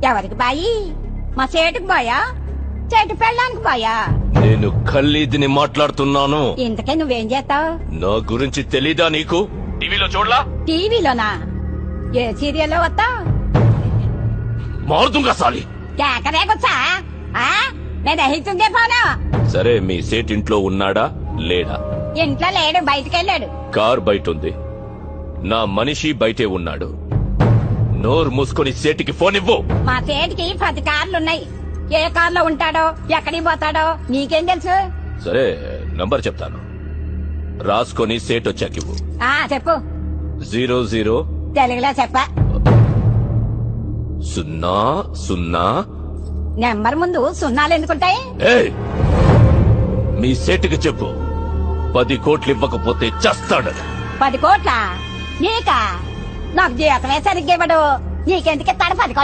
ఎవరికి బాయి? మా సేటుకు బాయా, చెట్టు పెళ్ళానికి బాయా? నేను ఖల్లీదిని మాట్లాడుతున్నాను. ఇంతకే నువ్వేం చేస్తావు? నా గురించి తెలీదా నీకు? టీవీలో చూడలా? టీవీలోనా? ఏ సీరియల్లో వస్తావు? మారుతుంగా సాలి. కేకరేకొచ్చా? నేను దహితుందే పోనా? సరే, మీ సేట్ ఇంట్లో ఉన్నాడా లేడా? ఇంట్లో లేడు, బయటకెళ్ళాడు. కార్ బయట ఉంది, నా మనిషి బయటే ఉన్నాడు. నోరు మూసుకొని సేటికి ఫోన్ ఇవ్వు. మా సేటికి 10 కార్లున్నాయి. ఏ కార్లో ఉంటాడో, ఎక్కడికి పోతాడో నీకేం తెలుసు? సరే, నంబర్ చెప్తాను, రాసుకొని సేట్ వచ్చాకివ్వు. చెప్పు. 00 తెలుగులో చెప్ప. 00. నెంబర్ ముందు సున్నాలు ఎందుకుంటాయి? మీ సేటుకి చెప్పు, 10 కోట్లు ఇవ్వకపోతే చస్తాడు. 10 కోట్ల? నీకా? నాకు జీవితమే సరిగ్గా ఇవ్వడు. నీకెందుకు ఇస్తాడు 10 కోట్లు?